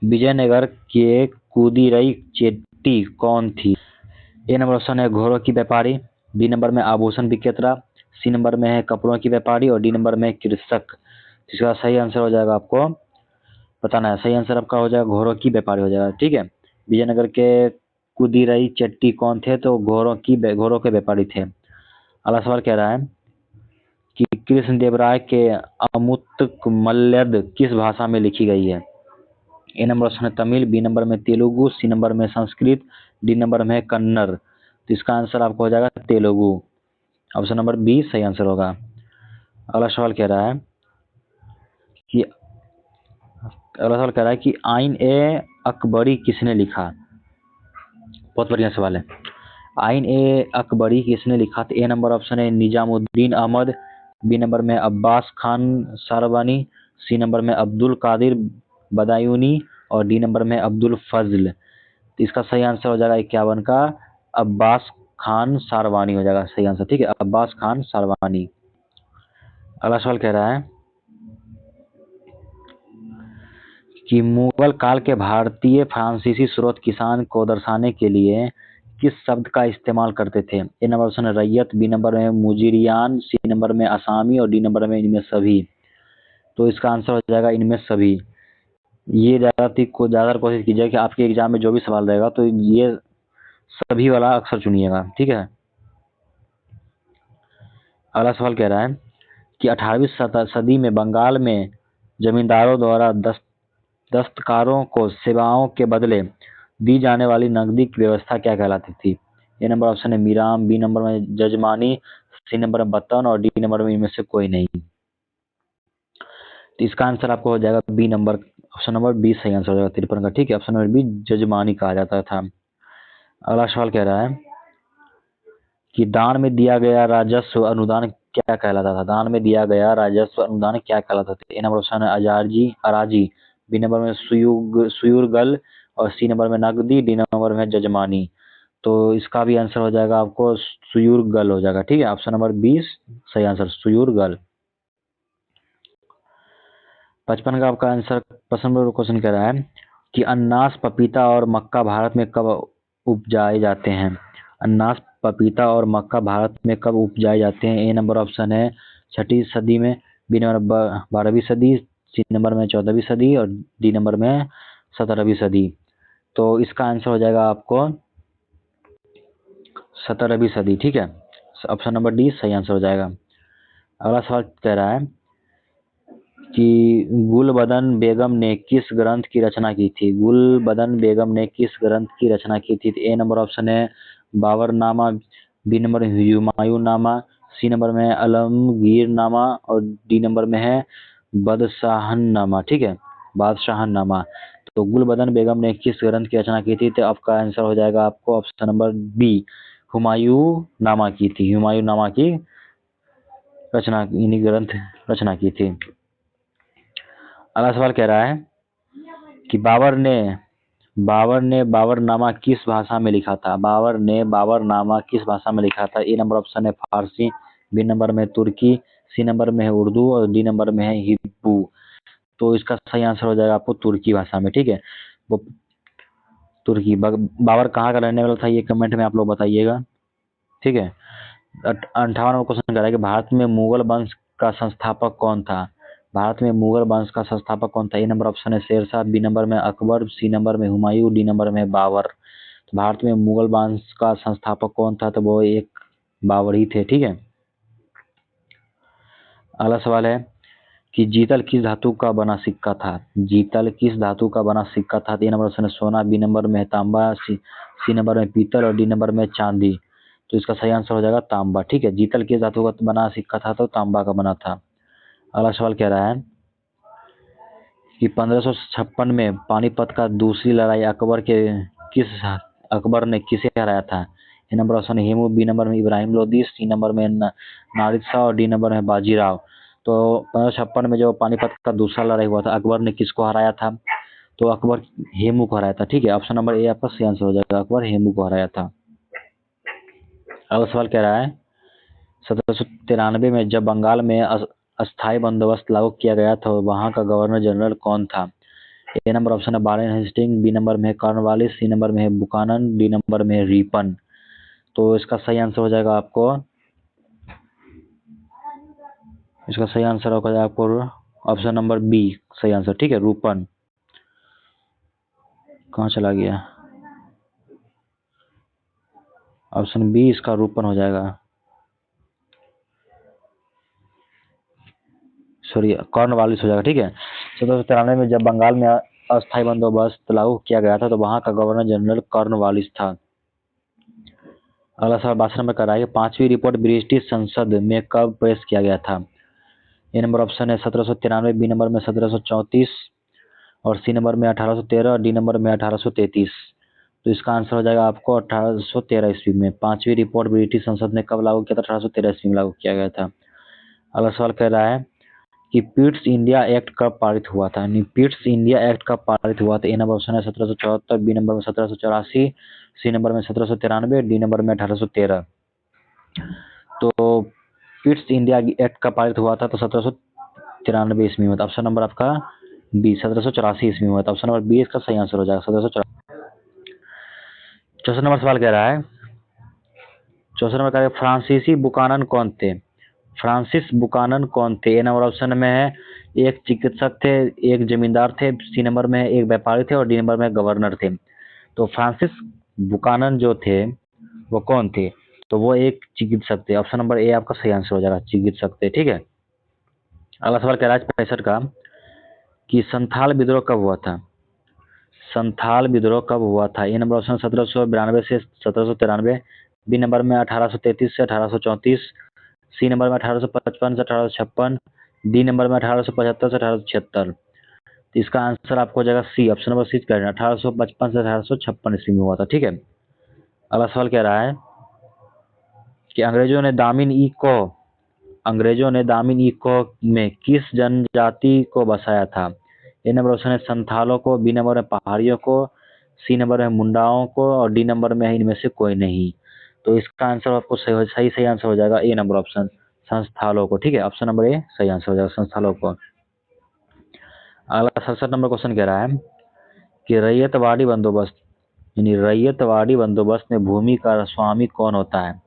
विजयनगर के कुदिरई चेट्टी कौन थी? ए नंबर ऑप्शन है घोड़ों की व्यापारी, बी नंबर में आभूषण विक्रेता, सी नंबर में है कपड़ों की व्यापारी और डी नंबर में कृषक। इसका सही आंसर हो जाएगा आपको बताना है। सही आंसर आपका हो जाएगा घोड़ों की व्यापारी हो जाएगा। ठीक है। विजयनगर के कुदिरई चेट्टी कौन थे? तो घोड़ों के व्यापारी थे। अगला सवाल कह रहा है कि कृष्णदेवराय के अमुक्तमाल्यद किस भाषा में लिखी गई है? ए नंबर ऑप्शन है तमिल, बी नंबर में तेलुगु, सी नंबर में संस्कृत, डी नंबर में है कन्नड़। तो इसका आंसर आपको हो जाएगा तेलुगु। ऑप्शन नंबर बी सही आंसर होगा। अगला सवाल कह रहा है कि आइन ए अकबरी किसने लिखा? बहुत बढ़िया सवाल है। आइन ए अकबरी किसने लिखा? तो ए नंबर ऑप्शन है निजामुद्दीन अहमद, बी नंबर में अब्बास खान सारवानी, सी नंबर में अब्दुल कादिर बदायूनी और डी नंबर में अब्दुल फजल। तो इसका सही आंसर हो जाएगा 51 का अब्बास खान सारवानी हो जाएगा सही आंसर। ठीक है। अब्बास खान सारवानी। अगला सवाल कह रहा है कि मुगल काल के भारतीय फ्रांसीसी स्रोत किसान को दर्शाने के लिए किस शब्द का इस्तेमाल करते थे? ए नंबर ऑप्शन है रैयत, बी नंबर में मुजिरियान, सी नंबर में असामी और डी नंबर में इनमें सभी। तो इसका आंसर हो जाएगा इनमें सभी। ये ज़्यादातर कोशिश कीजिए कि आपके एग्जाम में जो भी सवाल रहेगा तो ये सभी वाला अक्सर चुनिएगा। ठीक है। अगला सवाल कह रहा है कि 18वीं सदी में बंगाल में जमींदारों द्वारा दस्तकारों को सेवाओं के बदले दी जाने वाली नकदी की व्यवस्था क्या कहलाती थी? ए नंबर ऑप्शन है मीराम, बी नंबर में जजमानी, सी नंबर में बतन और डी नंबर में इनमें से कोई नहीं। तो इसका आंसर आपको हो जाएगा B number option number B सही आंसर हो जाएगा 53 का। ठीक है। ऑप्शन नंबर बी जजमानी कहा जाता था। अगला सवाल कह रहा है कि दान में दिया गया राजस्व अनुदान क्या कहलाता था? दान में दिया गया राजस्व अनुदान क्या कहलाता था? ए नंबर ऑप्शन है अराजी, बी नंबर में सुयुरगल और सी नंबर में नकदी, डी नंबर में जजमानी। तो इसका भी आंसर हो जाएगा आपको सुयुरगल हो जाएगा। ठीक है। ऑप्शन नंबर 20 सही आंसर सुयुरगल। 55 का आपका आंसर पसंद क्वेश्चन कह रहा है कि अनानास पपीता और मक्का भारत में कब उपजाए जाते हैं? अनानास पपीता और मक्का भारत में कब उपजाए जाते हैं? ए नंबर ऑप्शन है 6वीं सदी में, बी नंबर 12वीं सदी, सी नंबर में 14वीं सदी और डी नंबर में 17वीं सदी। तो इसका आंसर हो जाएगा आपको 17वीं सदी। ठीक है। ऑप्शन नंबर डी सही आंसर हो जाएगा। अगला सवाल कह रहा है कि गुलबदन बेगम ने किस ग्रंथ की रचना की थी? गुलबदन बेगम ने किस ग्रंथ की रचना की थी? ए नंबर ऑप्शन है Baburnama, B number Humayunnama, C number में है आलमगीरनामा और डी नंबर में है बदशाहनामा। ठीक है, बादशाहनामा। तो गुलबदन बेगम ने किस ग्रंथ की रचना की थी? तो आपका आंसर हो जाएगा आपको ऑप्शन नंबर बी, हुमायूं नामा की थी। हुमायूं नामा की रचना, इन्हीं ग्रंथ रचना की थी। अगला सवाल कह रहा है कि बाबर ने बाबरनामा किस भाषा में लिखा था? बाबर ने बाबरनामा किस भाषा में लिखा था? ए नंबर ऑप्शन है फारसी, बी नंबर में तुर्की, सी नंबर में है उर्दू और डी नंबर में है हिब्रू। तो इसका सही आंसर हो जाएगा आपको तुर्की भाषा में। ठीक है, वो तुर्की। बाबर कहाँ का रहने वाला था, ये कमेंट में आप लोग बताइएगा। ठीक है, 58वां क्वेश्चन कह रहा है कि भारत में मुगल वंश का संस्थापक कौन था? भारत में मुगल वंश का संस्थापक कौन था? ए नंबर ऑप्शन है शेरशाह, बी नंबर में अकबर, सी नंबर में हुमायूं, डी नंबर में बाबर। तो भारत में मुगल वंश का संस्थापक कौन था? तो वो एक बाबर ही थे। ठीक है, अगला सवाल है कि जीतल किस धातु का बना सिक्का था? जीतल किस धातु का बना सिक्का था? ए नंबर ऑप्शन है सोना, बी नंबर में है तांबा, सी नंबर में पीतल और डी नंबर में चांदी। तो इसका सही आंसर हो जाएगा तांबा। ठीक है, जीतल किस धातु का बना सिक्का था? तो तांबा का बना था। अगला सवाल कह रहा है कि 1556 में पानीपत का दूसरी लड़ाई अकबर ने किसे हराया था? ए नंबर ऑप्शन है हेमू, बी नंबर में इब्राहिम लोदी, सी नंबर में नादिर शाह और डी नंबर में बाजीराव। तो 1556 में जो पानीपत का दूसरा लड़ाई हुआ था, अकबर ने किसको हराया था? तो अकबर हेमू को हराया था। ठीक है, ऑप्शन नंबर ए आपका सही आंसर हो जाएगा, अकबर हेमू को हराया था। अगला सवाल कह रहा है 1793 में जब बंगाल में अस्थायी बंदोबस्त लागू किया गया था, वहां का गवर्नर जनरल कौन था? ए नंबर ऑप्शन है वारेन हेस्टिंग, बी नंबर में है कॉर्नवालिस, सी नंबर में है बुकानन, डी नंबर में है रिपन। तो इसका सही आंसर हो जाएगा आपको ऑप्शन नंबर बी सही आंसर। ठीक है, रूपन। कहाँ चला गया? ऑप्शन बी इसका रूपन हो जाएगा, सॉरी कॉर्नवालिस हो जाएगा। ठीक है, 1793 में जब बंगाल में अस्थायी बंदोबस्त लागू किया गया था, तो वहां का गवर्नर जनरल कॉर्नवालिस था। अगला सवाल 62 नंबर का है कि 5वीं रिपोर्ट ब्रिटिश संसद में कब पेश किया गया था? ए नंबर ऑप्शन है 1793, बी नंबर में 1734 और सी नंबर में 1813 और डी नंबर में 1833। तो इसका आंसर हो जाएगा आपको 1813 ईस्वी में। 5वीं रिपोर्ट ब्रिटिश संसद ने कब लागू किया था? 1813 ईस्वी में लागू किया गया था। अगला सवाल कह रहा है कि पिट्स इंडिया एक्ट कब पारित हुआ था? पिट्स इंडिया एक्ट कब पारित हुआ था? ए नंबर ऑप्शन है 1774, बी नंबर में 1784, सी नंबर में 1793, डी नंबर में 1813। तो पिट्स इंडिया एक्ट कब पारित हुआ था? तो 1793 ईस्वी में। ऑप्शन नंबर आपका बी 1784 ईस्वी में। ऑप्शन नंबर बी इसका सही आंसर हो जाएगा 1784। 64 नंबर सवाल कह रहा है 64 नंबर कह रहा है फ्रांसीसी बुकानन कौन थे? फ्रांसिस बुकानन कौन थे? ए नंबर ऑप्शन में है एक चिकित्सक थे, एक जमींदार थे, सी नंबर में एक व्यापारी थे और डी नंबर में गवर्नर थे। तो फ्रांसिस बुकानन जो थे वो कौन थे? तो वो एक चिकित्सक थे। ऑप्शन नंबर ए आपका सही आंसर हो जाएगा, चिकित्सक थे। ठीक है, अगला सवाल कह रहा है 65 का कि संथाल विद्रोह कब हुआ था? संथाल विद्रोह कब हुआ था? ए नंबर ऑप्शन 1792 से 1793, बी नंबर में 1833 से 1834, सी नंबर में 1855 से 1856, डी नंबर में 1875 से 1876। तो इसका आंसर आपको हो जाएगा सी, ऑप्शन नंबर सी कह रहे हैं 1855 से 1856 ईस्वी में हुआ था। ठीक है, अगला सवाल कह रहा है कि अंग्रेजों ने दामिन ई को में किस जनजाति को बसाया था? ए नंबर ऑप्शन है संथालों को, बी नंबर में पहाड़ियों को, सी नंबर में मुंडाओं को और डी नंबर में है इनमें से कोई नहीं। तो इसका आंसर आपको सही आंसर हो जाएगा ए नंबर ऑप्शन संस्थालों को। ठीक है, ऑप्शन नंबर ए सही आंसर हो जाएगा संस्थालों को। अगला 67 नंबर क्वेश्चन कह रहा है कि रैयतवाड़ी बंदोबस्त में भूमि का स्वामी कौन होता है?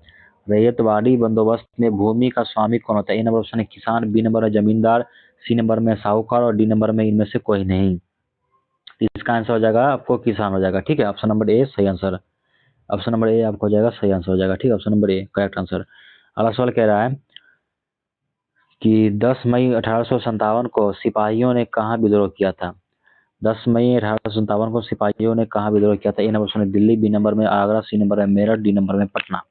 रैयतवाड़ी बंदोबस्त में भूमि का स्वामी कौन होता है? ए नंबर ऑप्शन है किसान, बी नंबर है जमींदार, सी नंबर में साहूकार और डी नंबर में इनमें से कोई नहीं। इसका आंसर हो जाएगा आपको किसान हो जाएगा। ठीक है, ऑप्शन नंबर ए सही आंसर। ऑप्शन नंबर ए आपको हो जाएगा सही आंसर हो जाएगा। ठीक है, option number A correct answer. अगला सवाल कह रहा है कि 10 मई 1857 को सिपाहियों ने कहाँ विद्रोह किया था? 10 मई 1857 को सिपाहियों ने कहाँ विद्रोह किया था? ए नंबर ऑप्शन है दिल्ली, बी नंबर में आगरा, सी नंबर में मेरठ, डी नंबर में पटना।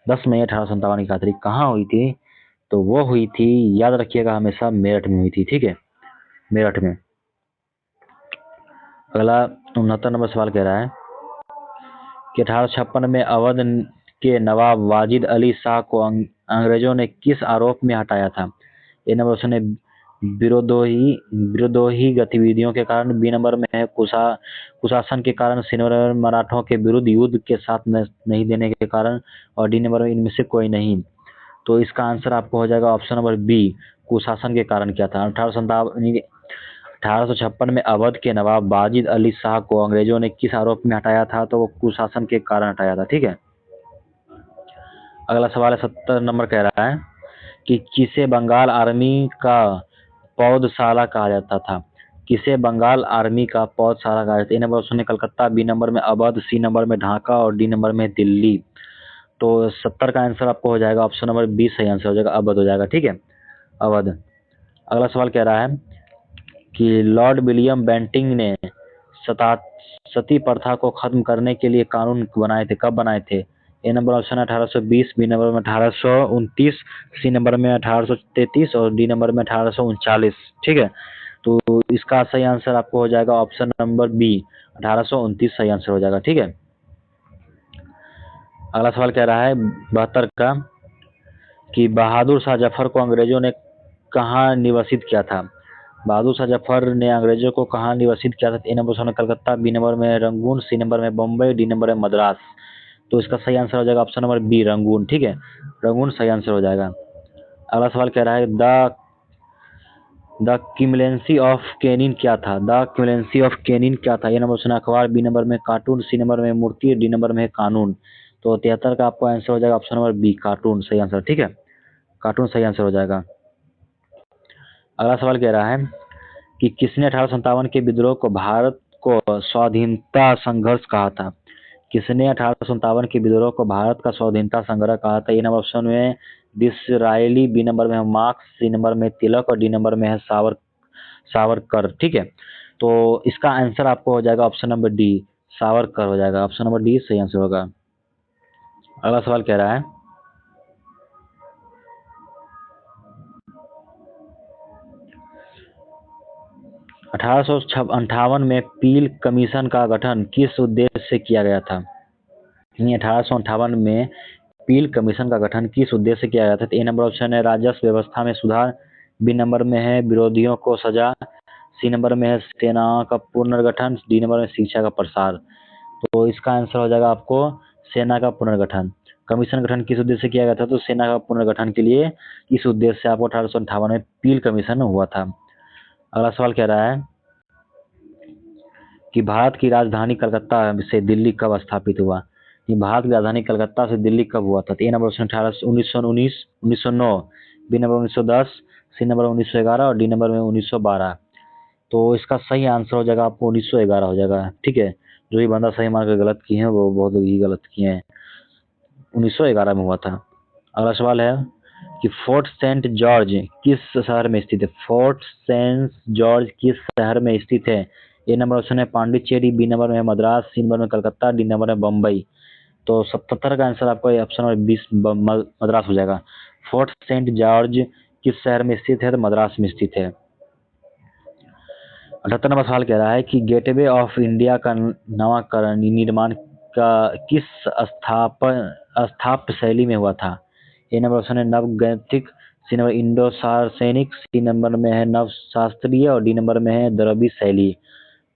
10 मई 1857 की तारीख कहाँ हुई थी? तो वो हुई थी, याद रखिएगा हमेशा, मेरठ में हुई थी। ठीक है, मेरठ में। अगला 69 नंबर सवाल कह रहा है कि 1856 में अवध के नवाब वाजिद अली शाह को अंग्रेजों ने किस आरोप में हटाया था? ए नंबर ऑप्शन है विद्रोही गतिविधियों के कारण, बी नंबर में है कुशासन के कारण, सी नंबर में मराठों के विरुद्ध युद्ध के साथ नहीं देने के कारण, और डी नंबर में इनमें से कोई नहीं। तो इसका आंसर आपको हो जाएगा ऑप्शन नंबर बी, कुशासन के कारण क्या था। 1856 में अवध के नवाब वाजिद अली शाह को अंग्रेजों ने किस आरोप में हटाया था? तो वो कुशासन के कारण हटाया था। ठीक है, अगला सवाल है 70 नंबर कह रहा है कि किसे बंगाल आर्मी का पौधशाला कहा जाता था? किसे बंगाल आर्मी का पौधशाला कहा जाता है? ए नंबर ऑप्शन है कलकत्ता, बी नंबर में अवध, सी नंबर में ढाका, और डी नंबर में दिल्ली। तो 70 का आंसर आपको हो जाएगा ऑप्शन नंबर बी, सही आंसर हो जाएगा, अवध हो जाएगा। ठीक है, अवध। अगला सवाल कह रहा है कि लॉर्ड विलियम बेंटिंग ने सती प्रथा को खत्म करने के लिए कानून बनाए थे, कब बनाए थे? ए नंबर ऑप्शन है 1820, बी नंबर में 1829, सी नंबर में 1833, और डी नंबर में 1839। ठीक है, तो इसका सही आंसर आपको हो जाएगा ऑप्शन नंबर बी, 1829 सही आंसर हो जाएगा। ठीक है, अगला सवाल कह रहा है 72 का कि बहादुर शाह जफर को अंग्रेजों ने कहाँ निवासित किया था? बहादुर शाह जफर ने अंग्रेजों को कहाँ निवासित किया था? ए नंबर ऑप्शन है कलकत्ता, बी नंबर में रंगून, सी नंबर में बम्बई, डी नंबर में मद्रास। तो इसका सही आंसर हो जाएगा ऑप्शन नंबर बी, रंगून। ठीक है, रंगून सही आंसर हो जाएगा। अगला सवाल कह रहा है द क्यूमुलेंसी ऑफ केनिन क्या था? द क्यूमुलेंसी ऑफ केनिन क्या था? ए नंबर ऑप्शन अखबार, बी नंबर में कार्टून, सी नंबर में मूर्ति, डी नंबर में कानून। तो 73 का आपको आंसर हो जाएगा ऑप्शन नंबर बी, कार्टून सही आंसर। ठीक है, कार्टून सही आंसर हो जाएगा। अगला सवाल कह रहा है कि किसने 1857 के विद्रोह को भारत को स्वाधीनता संघर्ष कहा था? किसने 1857 के विद्रोह को भारत का स्वाधीनता संग्रह कहा था? ए नंबर ऑप्शन में डिसरायली, बी नंबर में है मार्क्स, सी नंबर में तिलक, और डी नंबर में है सावरकर। ठीक है, तो इसका आंसर आपको हो जाएगा ऑप्शन नंबर डी, सावरकर हो जाएगा। ऑप्शन नंबर डी सही आंसर होगा। अगला सवाल कह रहा है 1858 में पील कमीशन का गठन किस उद्देश्य से किया गया था? 1858 में पील कमीशन का गठन किस उद्देश्य से किया गया था? ए नंबर ऑप्शन है राजस्व व्यवस्था में सुधार, बी नंबर में है विरोधियों को सजा, सी नंबर में है सेना का पुनर्गठन, डी नंबर में शिक्षा का प्रसार। तो इसका आंसर हो जाएगा आपको सेना का पुनर्गठन। कमीशन गठन किस उद्देश्य से किया गया था? तो सेना का पुनर्गठन के लिए इस उद्देश्य से आपको 1858 में पील कमीशन हुआ था। अगला सवाल कह रहा है कि भारत की राजधानी कलकत्ता से दिल्ली कब स्थापित हुआ? कि भारत की राजधानी कलकत्ता से दिल्ली कब हुआ था? A number option 1909, B number 1910, C number 1911, और डी नंबर में 1912। तो इसका सही आंसर हो जाएगा आपको 1911 हो जाएगा। ठीक है, जो भी बंदा सही मान के गलत किए हैं वो बहुत ही गलत किए हैं। 1911 में हुआ था। अगला सवाल है कि फोर्ट सेंट जॉर्ज किस शहर में स्थित है? फोर्ट सेंट जॉर्ज किस शहर में स्थित है? ए नंबर ऑप्शन है पांडिचेरी, बी नंबर में मद्रास, सी नंबर में कलकत्ता, डी नंबर में बम्बई। तो 77 का आंसर आपको ऑप्शन नंबर 20 मद्रास हो जाएगा। फोर्ट सेंट जॉर्ज किस शहर में स्थित है? तो मद्रास में स्थित है। 78 नंबर सवाल कह रहा है कि गेटवे ऑफ इंडिया का नामकरण निर्माण का किस स्थापत्य शैली में हुआ था? ए नंबर ऑप्शन है नवगैथिक, C number Indo Saracenic, C number में है नव शास्त्रीय, और डी नंबर में है द्रविड़ शैली।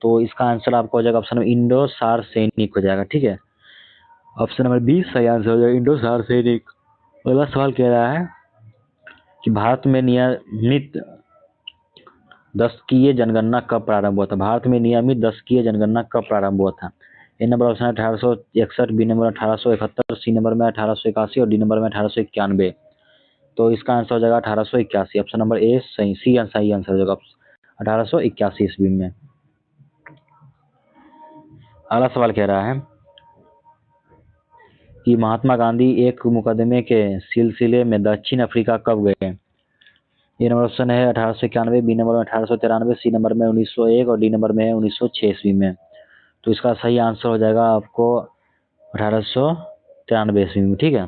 तो इसका आंसर आपको हो जाएगा ऑप्शन नंबर इंडो सार्सेनिक हो जाएगा। ठीक है, ऑप्शन नंबर बी सही आंसर हो जाएगा, इंडो सार्सेनिक। अगला सवाल कह रहा है कि भारत में नियमित दशकीय जनगणना कब प्रारंभ हुआ था? भारत में नियमित दशकीय जनगणना कब प्रारंभ हुआ था? ए नंबर ऑप्शन है 1861, बी नंबर 1871, सी नंबर में 1881, और डी नंबर में 1891। तो इसका आंसर हो जाएगा 1881। ऑप्शन नंबर ए सही सही आंसर हो जाएगा 1881 ईस्वी में। अगला सवाल कह रहा है कि महात्मा गांधी एक मुकदमे के सिलसिले में दक्षिण अफ्रीका कब गए? ये नंबर ऑप्शन है 1891, बी नंबर में 1893, सी नंबर में 1901, और डी नंबर में 1906 ईस्वी में। तो इसका सही आंसर हो जाएगा आपको 1893 ईस्वी में। ठीक है,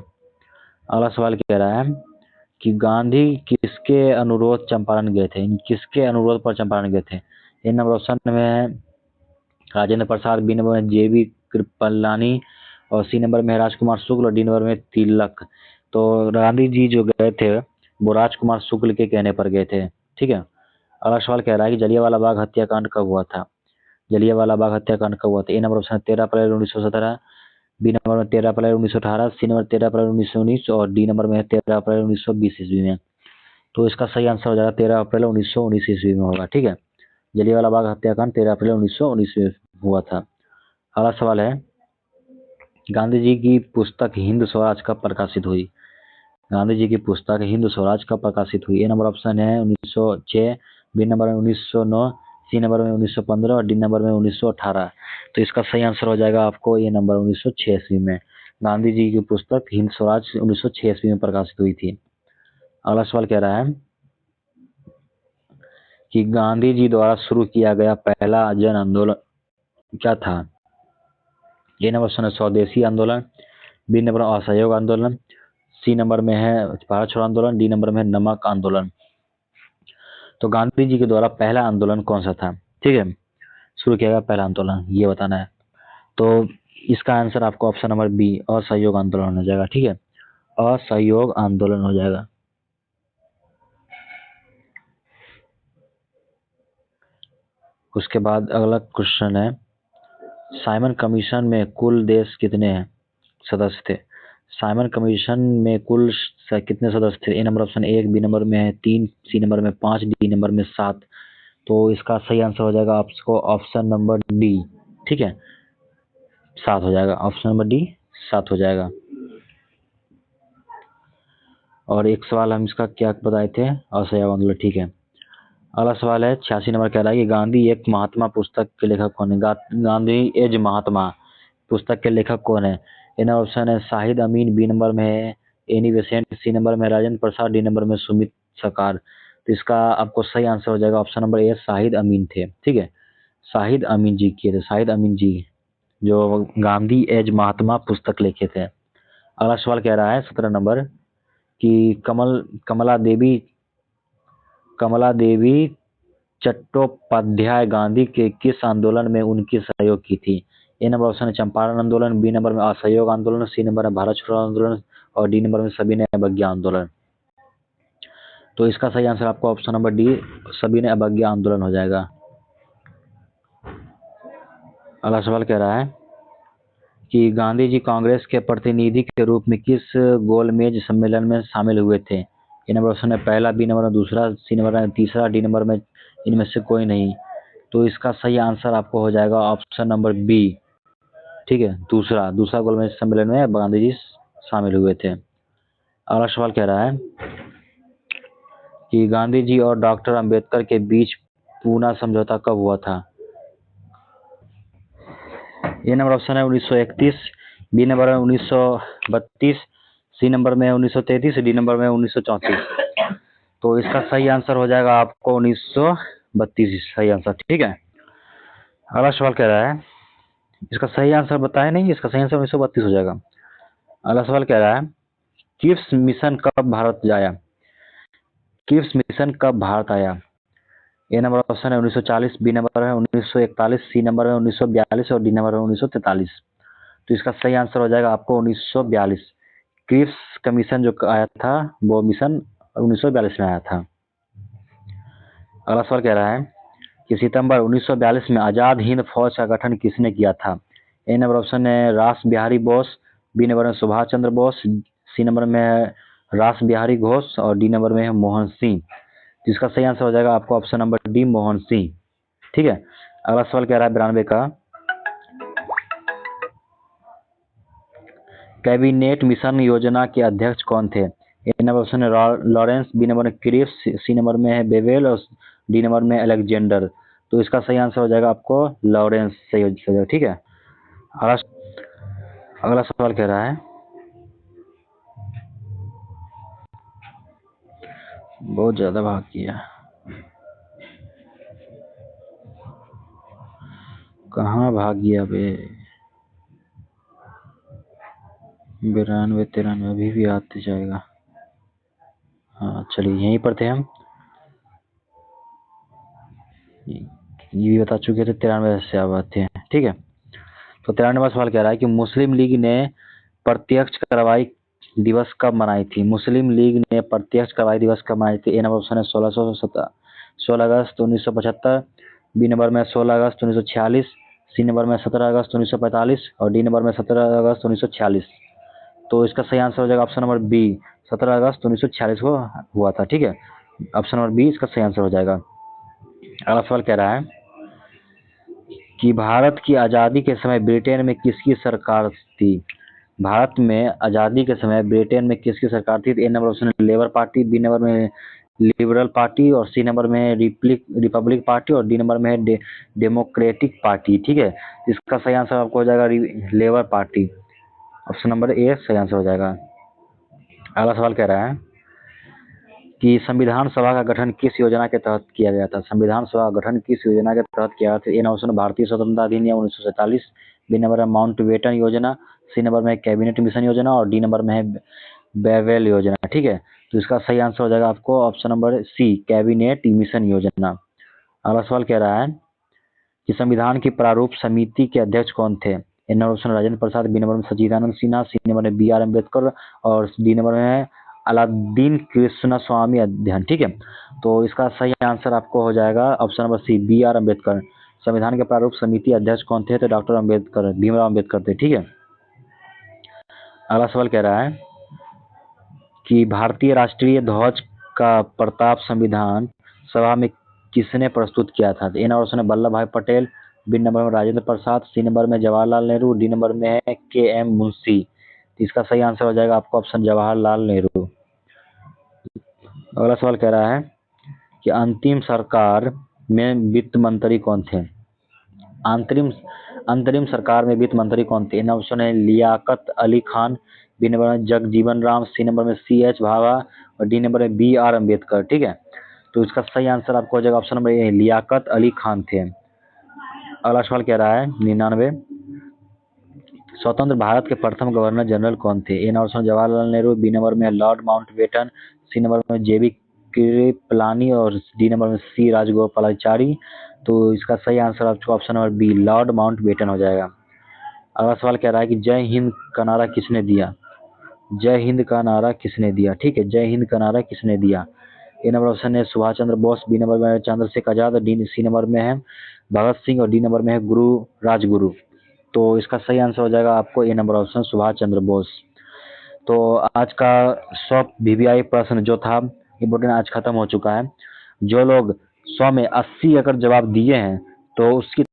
अगला सवाल कह रहा है कि गांधी किसके अनुरोध चंपारण गए थे, किसके अनुरोध पर चंपारण गए थे। ए नंबर ऑप्शन में है राजेंद्र प्रसाद, बी नंबर में जेबी कृपलानी, और सी नंबर में है राजकुमार शुक्ल, और डी नंबर में तिलक। तो गांधी जी जो गए थे वो राजकुमार शुक्ल के कहने पर गए थे। ठीक है। अगला सवाल कह रहा है कि जलियांवाला बाग हत्याकांड कब हुआ था। जलियांवाला बाग हत्याकांड कब हुआ था। A number option 13 April 1917, B number में 13 अप्रैल 1918, सी नंबर 13 अप्रैल 1919, और डी नंबर में है 13 अप्रैल 1920 ईस्वी में। तो इसका सही आंसर हो जाएगा 13 अप्रैल 1919 ईस्वी में होगा। ठीक है। जलियांवाला बाग हत्याकांड 13 अप्रैल 1919 में हुआ था। अगला सवाल है गांधी जी की पुस्तक हिंद स्वराज कब प्रकाशित हुई। गांधी जी की पुस्तक हिंद स्वराज कब प्रकाशित हुई। ए नंबर ऑप्शन है 1906, बी नंबर में 1909, सी नंबर में 1915, और डी नंबर में 1918। तो इसका सही आंसर हो जाएगा आपको ये नंबर 1906 ईस्वी में। गांधी जी की पुस्तक हिंद स्वराज 1906 ईस्वी में प्रकाशित हुई थी। अगला सवाल कह रहा है कि गांधी जी द्वारा शुरू किया गया पहला जन आंदोलन क्या था। ए नंबर ऑप्शन है स्वदेशी आंदोलन, बी नंबर असहयोग आंदोलन, सी नंबर में है भारत छोड़ो आंदोलन, डी नंबर में है नमक आंदोलन। तो गांधी जी के द्वारा पहला आंदोलन कौन सा था। ठीक है। शुरू किया गया पहला आंदोलन ये बताना है। तो इसका आंसर आपको ऑप्शन नंबर बी असहयोग आंदोलन हो जाएगा। ठीक है। असहयोग आंदोलन हो जाएगा। उसके बाद अगला क्वेश्चन है साइमन कमीशन में कुल देश कितने सदस्य थे। साइमन कमीशन में कुल कितने सदस्य थे। A number option 1, B number में है 3, सी नंबर में 5, डी नंबर में 7। तो इसका सही आंसर हो जाएगा आपको ऑप्शन नंबर डी। ठीक है। 7 हो जाएगा। ऑप्शन नंबर डी 7 हो जाएगा। और एक सवाल हम इसका क्या बताए थे असहयोग आंदोलन। ठीक है। अगला सवाल है 86 नंबर कह रहा है कि गांधी एक महात्मा पुस्तक के लेखक कौन है। गांधी एज महात्मा पुस्तक के लेखक कौन है। इन ऑप्शन है शाहिद अमीन, बी नंबर में है एनी बेसेंट, सी नंबर में राजेंद्र प्रसाद, डी नंबर में सुमित सरकार। तो इसका आपको सही आंसर हो जाएगा ऑप्शन नंबर ए शाहिद अमीन थे। ठीक है। शाहिद अमीन जी किए थे। शाहिद अमीन जी जो गांधी एज महात्मा पुस्तक लिखे थे। अगला सवाल कह रहा है 17 नंबर कि कमला देवी चट्टोपाध्याय गांधी के किस आंदोलन में उनकी सहयोग की थी। ए नंबर ऑप्शन है चंपारण आंदोलन, बी नंबर में असहयोग आंदोलन, सी नंबर है भारत छोड़ो आंदोलन, और डी नंबर में सभी ने अवज्ञा आंदोलन। तो इसका सही आंसर आपको ऑप्शन नंबर डी सभी ने अवज्ञा आंदोलन हो जाएगा। अगला सवाल कह रहा है कि गांधी जी कांग्रेस के प्रतिनिधि के रूप में किस गोलमेज सम्मेलन में शामिल हुए थे। ए नंबर ऑप्शन है पहला, बी नंबर में दूसरा, सी नंबर में तीसरा, डी नंबर में इनमें से कोई नहीं। तो इसका सही आंसर आपको हो जाएगा ऑप्शन नंबर बी। ठीक है। दूसरा गोलमेज सम्मेलन में गांधी जी शामिल हुए थे। अगला सवाल कह रहा है कि गांधी जी और डॉक्टर अंबेडकर के बीच पूना समझौता कब हुआ था। ये नंबर ऑप्शन है 1931, बी नंबर है 1932, सी नंबर में है 1933, डी नंबर में 1934। तो इसका सही आंसर हो जाएगा आपको 1932 सही आंसर। ठीक है। अगला सवाल कह रहा है इसका सही आंसर बताया नहीं, इसका सही आंसर 1932 हो जाएगा। अगला सवाल कह रहा है किप्स मिशन कब भारत आया। किप्स मिशन कब भारत आया। ए नंबर ऑप्शन है 1940, बी नंबर है 1941, सी नंबर है 1942, और डी नंबर है 1943। तो इसका सही आंसर हो जाएगा आपको 1942। क्रिप्स कमीशन जो आया था वो मिशन 1942 में आया था। अगला सवाल कह रहा है कि सितंबर 1942 में आजाद हिंद फौज का गठन किसने किया था। ए नंबर ऑप्शन है रास बिहारी बोस, बी नंबर में सुभाष चंद्र बोस, सी नंबर में है रास बिहारी घोष, और डी नंबर में है मोहन सिंह। जिसका सही आंसर हो जाएगा आपको option number D Mohan Singh. ठीक है। अगला सवाल कह रहा है 92 का कैबिनेट मिशन योजना के अध्यक्ष कौन थे। ए नंबर ऑप्शन है लॉरेंस, बी नंबर में क्रिप्स, सी नंबर में है बेवेल, और डी नंबर में अलेक्जेंडर। तो इसका सही आंसर हो जाएगा आपको लॉरेंस सही हो जाएगा। ठीक है। अगला अगला सवाल कह रहा है बहुत ज्यादा भाग किया, कहाँ भाग गया बे। 92 93 अभी भी आते जाएगा। हाँ चलिए यहीं पर थे हम, ये भी बता चुके थे 93 से अब आते हैं, ठीक है। तो 93वां सवाल कह रहा है कि मुस्लिम लीग ने प्रत्यक्ष कार्रवाई दिवस कब मनाई थी? मुस्लिम लीग ने प्रत्यक्ष कार्रवाई दिवस कब मनाई थी? ए नंबर ऑप्शन है 16 अगस्त 1975, बी नंबर में 16 अगस्त 1946, सी नंबर में 17 अगस्त 1945 और डी नंबर में 17 अगस्त 1946। तो इसका सही आंसर हो जाएगा ऑप्शन नंबर बी, 17 अगस्त 1946 को हुआ था, ठीक है। ऑप्शन नंबर बी इसका सही आंसर हो जाएगा। अगला सवाल कह रहा है कि भारत की आज़ादी के समय ब्रिटेन में किसकी सरकार थी? भारत में आज़ादी के समय ब्रिटेन में किसकी सरकार थी? ए नंबर ऑप्शन है लेबर पार्टी, बी नंबर में लिबरल पार्टी और सी नंबर में रिपब्लिक पार्टी और डी नंबर में है डेमोक्रेटिक पार्टी, ठीक है। इसका सही आंसर आपको हो जाएगा लेबर पार्टी, ऑप्शन नंबर ए सही आंसर हो जाएगा। अगला सवाल कह रहा है कि संविधान सभा का गठन किस योजना के तहत किया गया था? संविधान सभा का गठन किस योजना के तहत किया था? ए नंबर भारतीय स्वतंत्रता अधिनियम 1947, बी नंबर है माउंटबेटन योजना, सी नंबर में कैबिनेट मिशन योजना और डी नंबर में है बेवेल योजना, ठीक है। तो इसका सही आंसर हो जाएगा आपको option number C, cabinet mission योजना। अगला सवाल कह रहा है कि संविधान की प्रारूप समिति के अध्यक्ष कौन थे? A number option Rajendra Prasad, B number में सच्चिदानंद सिन्हा, सी नंबर में बी आर अम्बेडकर और डी नंबर में है अलाउद्दीन कृष्ण स्वामी अध्ययन, ठीक है। तो इसका सही आंसर आपको हो जाएगा option number C, B R Ambedkar. संविधान के प्रारूप समिति अध्यक्ष कौन थे? तो डॉक्टर अम्बेडकर, भीमराव अम्बेडकर थे, ठीक है। अगला सवाल कह रहा है कि भारतीय राष्ट्रीय ध्वज का प्रताप संविधान सभा में किसने प्रस्तुत किया था? ए नंबर ऑप्शन है वल्लभ भाई पटेल, बी नंबर में राजेंद्र प्रसाद, सी नंबर में जवाहरलाल नेहरू, डी नंबर में है के एम मुंशी। इसका सही आंसर हो जाएगा आपको ऑप्शन जवाहरलाल नेहरू। अगला सवाल कह रहा है कि अंतिम सरकार में वित्त मंत्री कौन थे? अंतरिम अंतरिम सरकार में वित्त मंत्री कौन थे? इन ऑप्शन है लियाकत अली खान, बी नंबर में जगजीवन राम, सी नंबर में सी एच भाभा और डी नंबर में बी आर अम्बेडकर, ठीक है। तो इसका सही आंसर आपको हो जाएगा option number A, Liaquat Ali Khan थे। अगला सवाल कह रहा है 99, स्वतंत्र भारत के प्रथम गवर्नर जनरल कौन थे? A number Jawaharlal Nehru, B number में लॉर्ड माउंटबेटन, सी नंबर में जेबी कृपलानी और डी नंबर में सी राजगोपालाचारी। तो इसका सही आंसर आपको option number B, Lord Mountbatten हो जाएगा। अगला सवाल कह रहा है कि जय हिंद का नारा किसने दिया? जय हिंद का नारा किसने दिया, ठीक है। जय हिंद का नारा किसने दिया? ए नंबर ऑप्शन है सुभाष चंद्र बोस, बी नंबर में Chandrashekhar Azad, D C number में है भगत सिंह और डी नंबर में है गुरु राजगुरु। तो इसका सही आंसर हो जाएगा आपको ए नंबर ऑप्शन सुभाष चंद्र बोस। तो आज का 100 वीवीआई प्रश्न जो था इम्पोर्टेंट आज खत्म हो चुका है। जो लोग 100 में 80 अगर जवाब दिए हैं तो उसकी